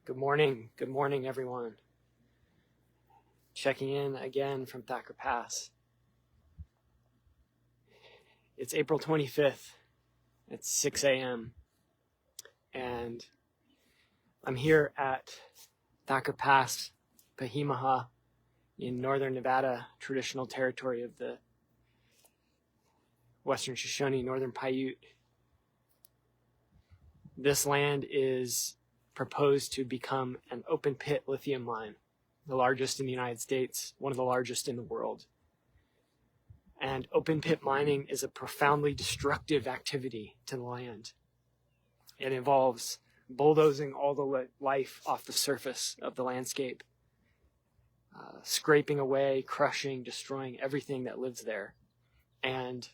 Good morning. Good morning, everyone. Checking in again from Thacker Pass. It's April 25th. It's 6 a.m. And I'm here at Thacker Pass, Peehee Mu'huh in northern Nevada, traditional territory of the Western Shoshone, Northern Paiute. This land is proposed to become an open pit lithium mine, the largest in the United States, one of the largest in the world. And open pit mining is a profoundly destructive activity to the land. It involves bulldozing all the life off the surface of the landscape, scraping away, crushing, destroying everything that lives there, and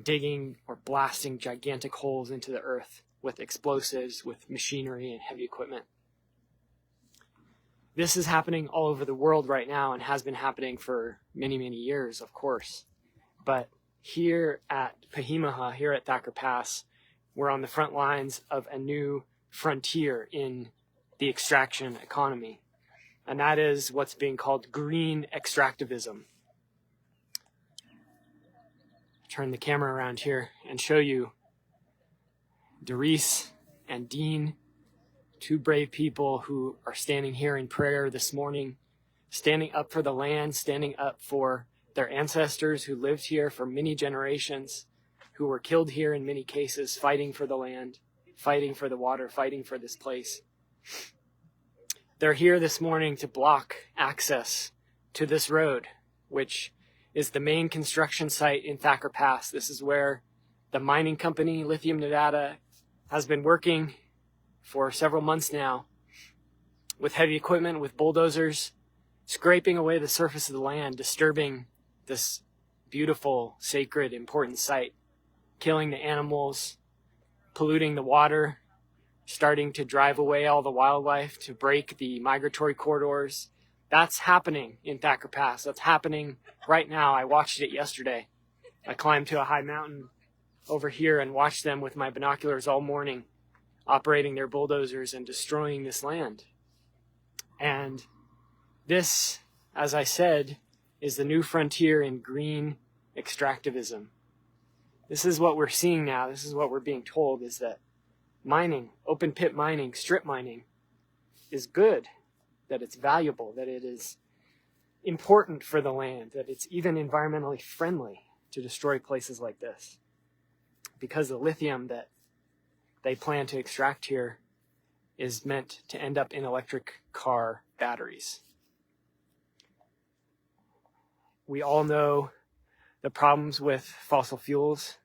digging or blasting gigantic holes into the earth with explosives, with machinery and heavy equipment. This is happening all over the world right now and has been happening for many, many years, of course. But here at Peehee Mu'huh, here at Thacker Pass, we're on the front lines of a new frontier in the extraction economy. And that is what's being called green extractivism. Turn the camera around here and show you Doris and Dean, two brave people who are standing here in prayer this morning, standing up for the land, standing up for their ancestors who lived here for many generations, who were killed here in many cases, fighting for the land, fighting for the water, fighting for this place. They're here this morning to block access to this road, which is the main construction site in Thacker Pass. This is where the mining company, Lithium Nevada, has been working for several months now with heavy equipment, with bulldozers, scraping away the surface of the land, disturbing this beautiful, sacred, important site, killing the animals, polluting the water, starting to drive away all the wildlife, to break the migratory corridors. That's happening in Thacker Pass. That's happening right now. I watched it yesterday. I climbed to a high mountain over here and watched them with my binoculars all morning, operating their bulldozers and destroying this land. And this, as I said, is the new frontier in green extractivism. This is what we're seeing now. This is what we're being told, is that mining, open pit mining, strip mining is good, that it's valuable, that it is important for the land, that it's even environmentally friendly to destroy places like this, because the lithium that they plan to extract here is meant to end up in electric car batteries. We all know the problems with fossil fuels.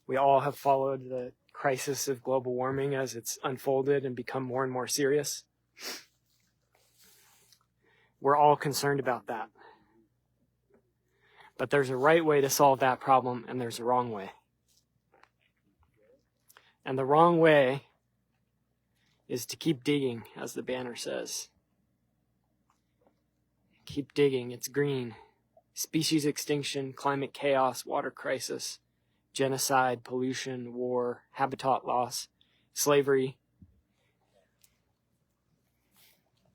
We all have followed the crisis of global warming as it's unfolded and become more and more serious. We're all concerned about that. But there's a right way to solve that problem, and there's a wrong way. And the wrong way is to keep digging, as the banner says. Keep digging. It's green. Species extinction, climate chaos, water crisis, genocide, pollution, war, habitat loss, slavery.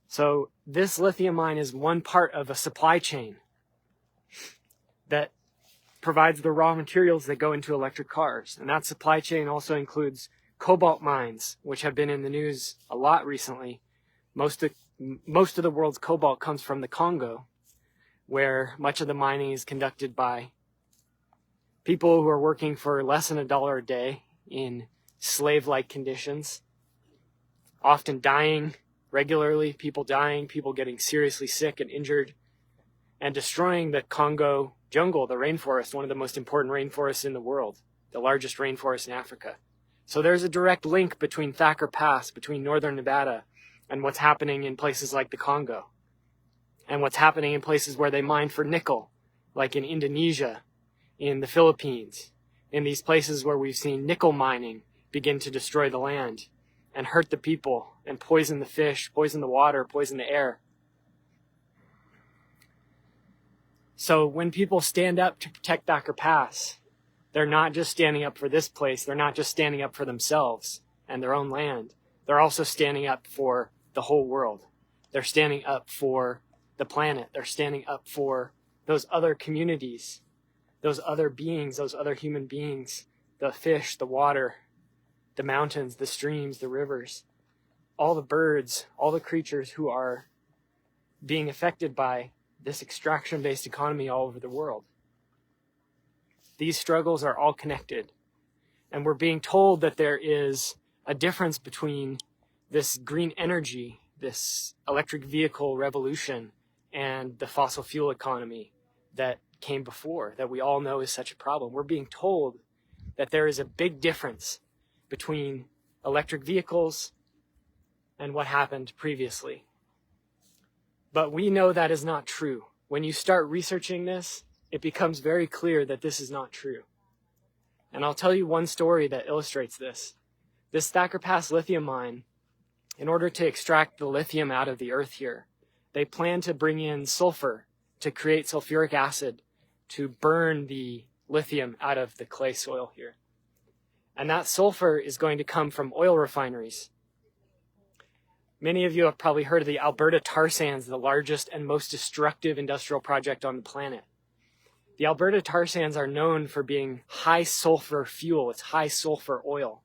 So this lithium mine is one part of a supply chain that provides the raw materials that go into electric cars. And that supply chain also includes cobalt mines, which have been in the news a lot recently. Most of the world's cobalt comes from the Congo, where much of the mining is conducted by people who are working for less than $1 a day in slave-like conditions, often dying regularly, people dying, people getting seriously sick and injured, and destroying the Congo jungle, the rainforest, one of the most important rainforests in the world, the largest rainforest in Africa. So there's a direct link between Thacker Pass, between northern Nevada, and what's happening in places like the Congo, and what's happening in places where they mine for nickel, like in Indonesia, in the Philippines, in these places where we've seen nickel mining begin to destroy the land and hurt the people and poison the fish, poison the water, poison the air. So when people stand up to protect Thacker Pass, they're not just standing up for this place. They're not just standing up for themselves and their own land. They're also standing up for the whole world. They're standing up for the planet. They're standing up for those other communities, those other beings, those other human beings, the fish, the water, the mountains, the streams, the rivers, all the birds, all the creatures who are being affected by this extraction-based economy all over the world. These struggles are all connected. And we're being told that there is a difference between this green energy, this electric vehicle revolution, and the fossil fuel economy that came before, that we all know is such a problem. We're being told that there is a big difference between electric vehicles and what happened previously. But we know that is not true. When you start researching this, it becomes very clear that this is not true. And I'll tell you one story that illustrates this. This Thacker Pass lithium mine, in order to extract the lithium out of the earth here, they plan to bring in sulfur to create sulfuric acid to burn the lithium out of the clay soil here. And that sulfur is going to come from oil refineries. Many of you have probably heard of the Alberta tar sands, the largest and most destructive industrial project on the planet. The Alberta tar sands are known for being high sulfur fuel. It's high sulfur oil.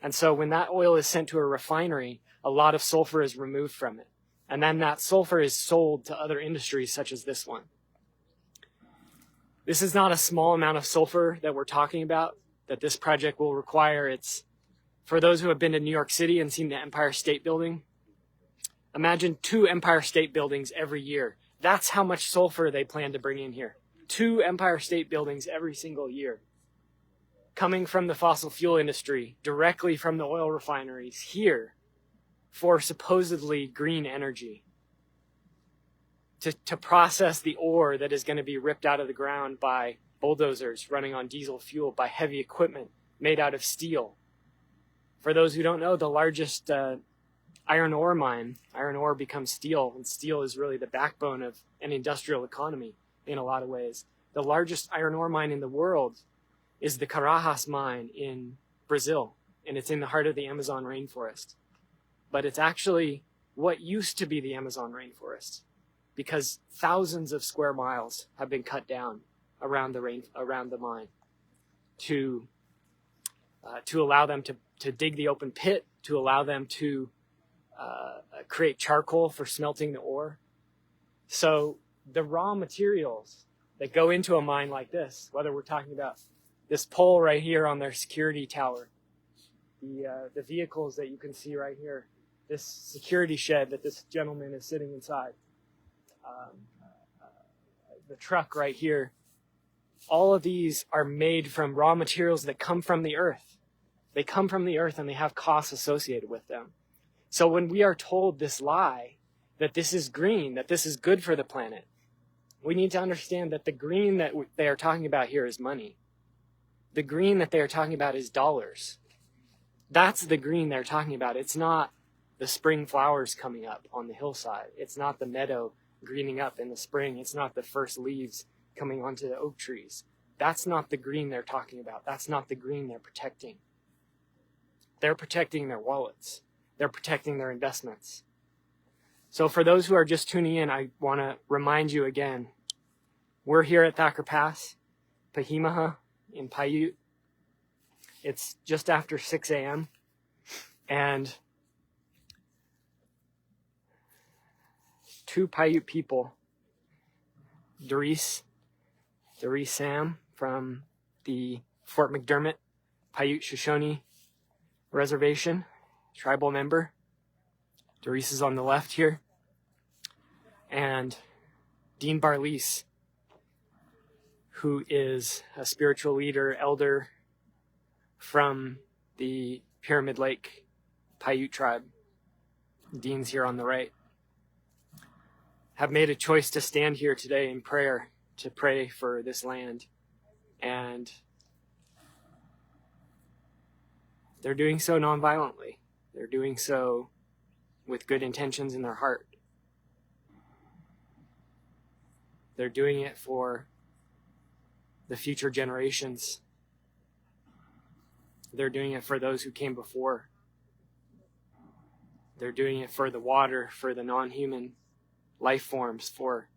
And so when that oil is sent to a refinery, a lot of sulfur is removed from it. And then that sulfur is sold to other industries such as this one. This is not a small amount of sulfur that we're talking about that this project will require. It's, for those who have been to New York City and seen the Empire State Building, imagine 2 Empire State Buildings every year. That's how much sulfur they plan to bring in here. 2 Empire State Buildings every single year, coming from the fossil fuel industry, directly from the oil refineries here for supposedly green energy, to process the ore that is going to be ripped out of the ground by bulldozers running on diesel fuel, by heavy equipment made out of steel. For those who don't know, the largest iron ore mine, iron ore becomes steel, and steel is really the backbone of an industrial economy in a lot of ways. The largest iron ore mine in the world is the Carajas mine in Brazil, and it's in the heart of the Amazon rainforest. But it's actually what used to be the Amazon rainforest, because thousands of square miles have been cut down around the mine to allow them to dig the open pit, to allow them to create charcoal for smelting the ore. So the raw materials that go into a mine like this, whether we're talking about this pole right here on their security tower, the vehicles that you can see right here, this security shed that this gentleman is sitting inside, the truck right here, all of these are made from raw materials that come from the earth. They come from the earth and they have costs associated with them. So when we are told this lie, that this is green, that this is good for the planet, we need to understand that the green that they are talking about here is money. The green that they are talking about is dollars. That's the green they're talking about. It's not the spring flowers coming up on the hillside. It's not the meadow greening up in the spring. It's not the first leaves coming onto the oak trees. That's not the green they're talking about. That's not the green they're protecting. They're protecting their wallets. They're protecting their investments. So for those who are just tuning in, I want to remind you again, we're here at Thacker Pass, Peehee Mu'huh in Paiute. It's just after 6 a.m. and 2 Paiute people, Doris Sam from the Fort McDermott Paiute Shoshone Reservation, tribal member. Doris is on the left here. And Dean Barlees, who is a spiritual leader, elder from the Pyramid Lake Paiute tribe. Dean's here on the right. Have made a choice to stand here today in prayer, to pray for this land. And they're doing so nonviolently. They're doing so with good intentions in their heart. They're doing it for the future generations. They're doing it for those who came before. They're doing it for the water, for the non-human life forms, for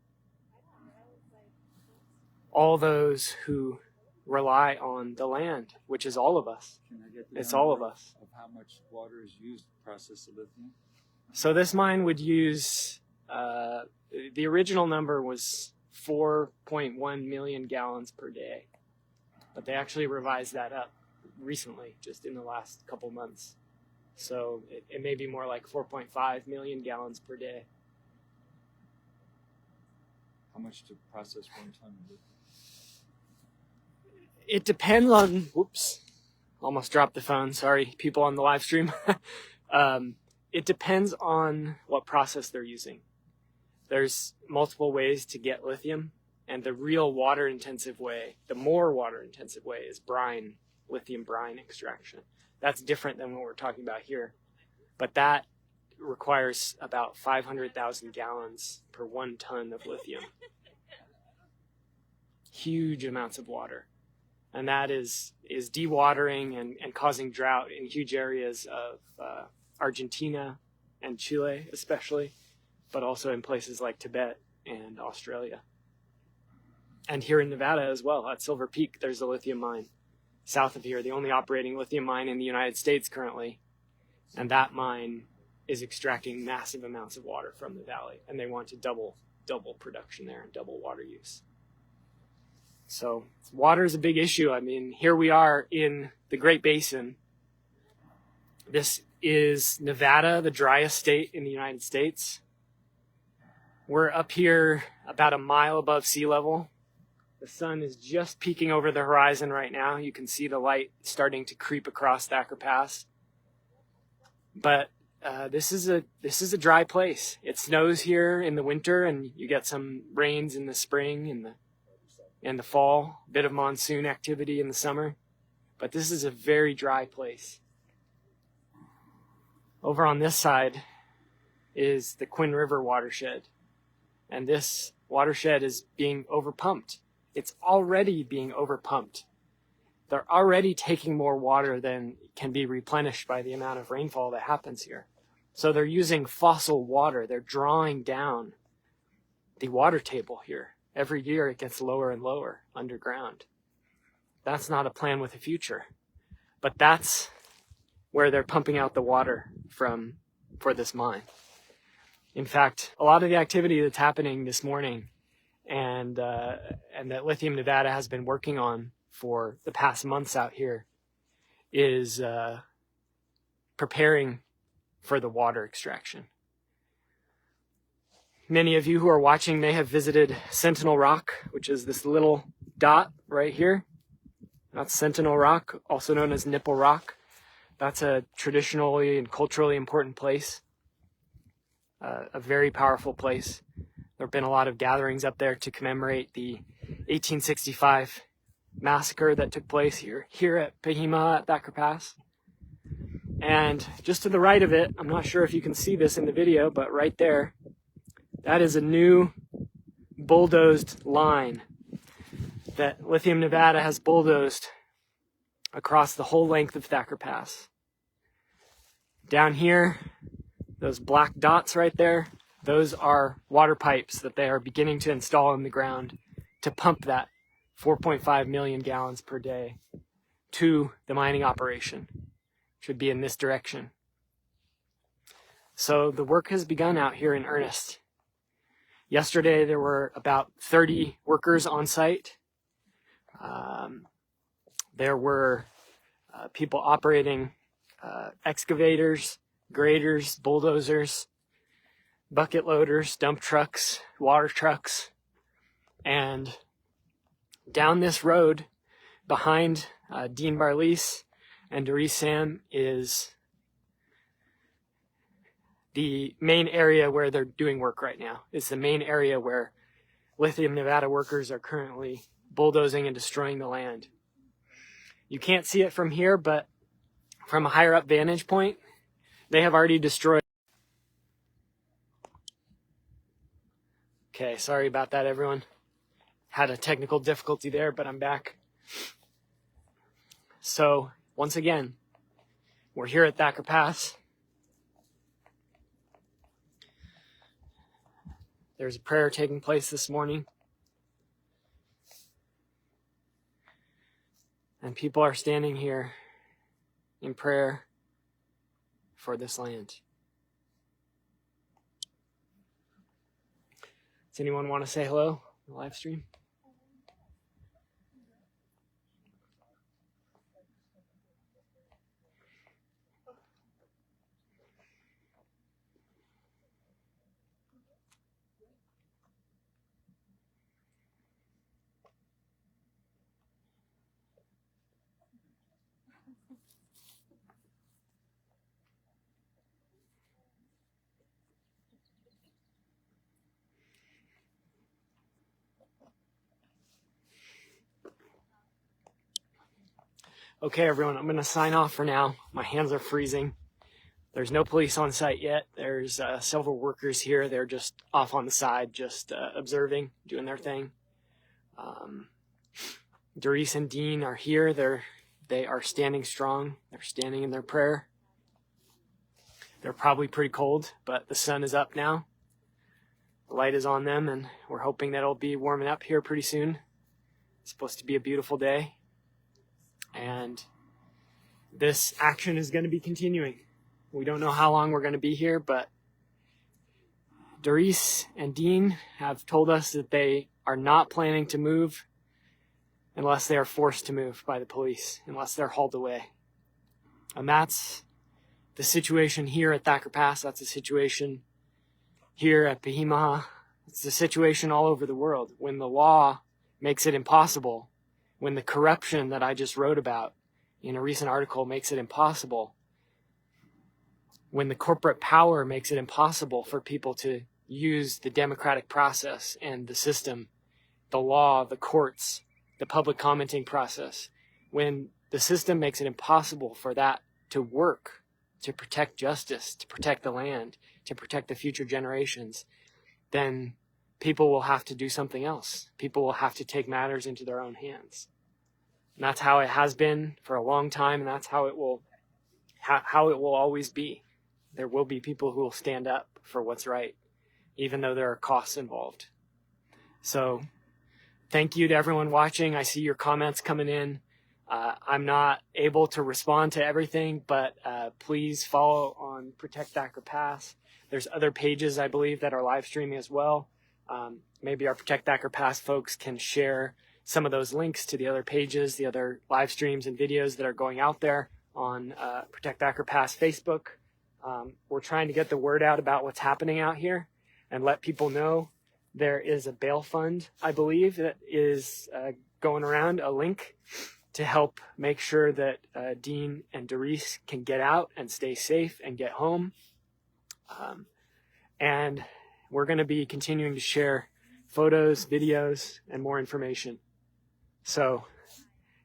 all those who rely on the land, which is all of us. Can I get the It's all of number us. of how much water is used to process the lithium? So this mine would use, the original number was 4.1 million gallons per day, but they actually revised that up recently, just in the last couple months. So it may be more like 4.5 million gallons per day. How much to process 1 ton of lithium? It depends on, whoops, almost dropped the phone. Sorry, people on the live stream. It depends on what process they're using. There's multiple ways to get lithium, and the real water intensive way, the more water intensive way, is brine, lithium brine extraction. That's different than what we're talking about here. But that requires about 500,000 gallons per 1 ton of lithium. Huge amounts of water. And that is dewatering and causing drought in huge areas of Argentina and Chile especially, but also in places like Tibet and Australia. And here in Nevada as well, at Silver Peak, there's a lithium mine. South of here, the only operating lithium mine in the United States currently. And that mine is extracting massive amounts of water from the valley. And they want to double production there and double water use. So water is a big issue. I mean, here we are in the Great Basin. This is Nevada, the driest state in the United States. We're up here about a mile above sea level. The sun is just peeking over the horizon right now. You can see the light starting to creep across Thacker Pass. But this is a dry place. It snows here in the winter, and you get some rains in the spring and the fall. A bit of monsoon activity in the summer. But this is a very dry place. Over on this side is the Quinn River watershed. And this watershed is being overpumped. It's already being overpumped. They're already taking more water than can be replenished by the amount of rainfall that happens here. So they're using fossil water. They're drawing down the water table here. Every year it gets lower and lower underground. That's not a plan with a future. But that's where they're pumping out the water for this mine. In fact, a lot of the activity that's happening this morning and that Lithium Nevada has been working on for the past months out here is preparing for the water extraction. Many of you who are watching may have visited Sentinel Rock, which is this little dot right here. That's Sentinel Rock, also known as Nipple Rock. That's a traditionally and culturally important place, a very powerful place. There have been a lot of gatherings up there to commemorate the 1865 massacre that took place here at Peehee Mu'huh at Thacker Pass. And just to the right of it, I'm not sure if you can see this in the video, but right there, that is a new bulldozed line that Lithium Nevada has bulldozed across the whole length of Thacker Pass. Down here, those black dots right there, those are water pipes that they are beginning to install in the ground to pump that 4.5 million gallons per day to the mining operation. Should be in this direction. So the work has begun out here in earnest. Yesterday there were about 30 workers on site. There were people operating excavators, graders, bulldozers, bucket loaders, dump trucks, water trucks. And down this road behind Dean Barlees and Doris Sam is the main area where they're doing work right now. It's the main area where Lithium Nevada workers are currently bulldozing and destroying the land. You can't see it from here, but from a higher up vantage point, they have already destroyed. Okay, sorry about that, everyone. Had a technical difficulty there, but I'm back. So, once again, we're here at Thacker Pass. There's a prayer taking place this morning. And people are standing here in prayer for this land. Does anyone want to say hello on the live stream? Okay, everyone, I'm going to sign off for now. My hands are freezing. There's no police on site yet. There's several workers here. They're just off on the side, just observing, doing their thing. Doris and Dean are here. They are standing strong. They're standing in their prayer. They're probably pretty cold, but the sun is up now. The light is on them, and we're hoping that it'll be warming up here pretty soon. It's supposed to be a beautiful day. And this action is going to be continuing. We don't know how long we're going to be here, but Doris and Dean have told us that they are not planning to move unless they are forced to move by the police, unless they're hauled away. And that's the situation here at Thacker Pass. That's the situation here at Peehee Mu'huh. It's the situation all over the world. When the law makes it impossible, when the corruption that I just wrote about in a recent article makes it impossible, when the corporate power makes it impossible for people to use the democratic process and the system, the law, the courts, the public commenting process, when the system makes it impossible for that to work, to protect justice, to protect the land, to protect the future generations, then people will have to do something else. People will have to take matters into their own hands. And that's how it has been for a long time, and that's how it will always be. There will be people who will stand up for what's right, even though there are costs involved. So thank you to everyone watching. I see your comments coming in. I'm not able to respond to everything, but please follow on Protect Thacker Pass. There's other pages, I believe, that are live streaming as well. Maybe our Protect Thacker Pass folks can share some of those links to the other pages, the other live streams and videos that are going out there on Protect Thacker Pass Facebook. We're trying to get the word out about what's happening out here and let people know there is a bail fund, I believe, that is going around, a link to help make sure that Dean and Doris can get out and stay safe and get home. And we're going to be continuing to share photos, videos, and more information. So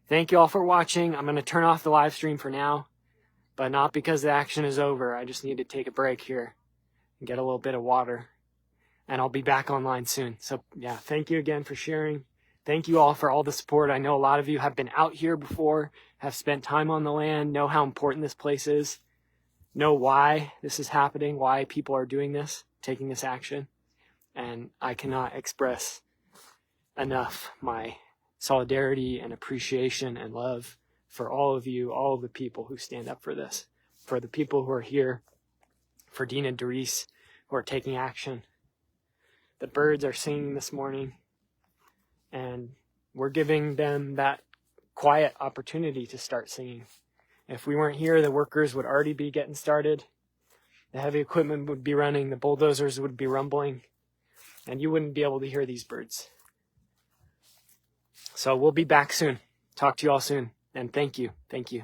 thank you all for watching. I'm going to turn off the live stream for now, but not because the action is over. I just need to take a break here and get a little bit of water, and I'll be back online soon. So yeah, thank you again for sharing. Thank you all for all the support. I know a lot of you have been out here before, have spent time on the land, know how important this place is, know why this is happening, why people are doing this, taking this action. And I cannot express enough my solidarity and appreciation and love for all of you, all of the people who stand up for this, for the people who are here, for Dean and Doris who are taking action. The birds are singing this morning, and we're giving them that quiet opportunity to start singing. If we weren't here, the workers would already be getting started. The heavy equipment would be running, the bulldozers would be rumbling, and you wouldn't be able to hear these birds. So we'll be back soon. Talk to you all soon. And thank you. Thank you.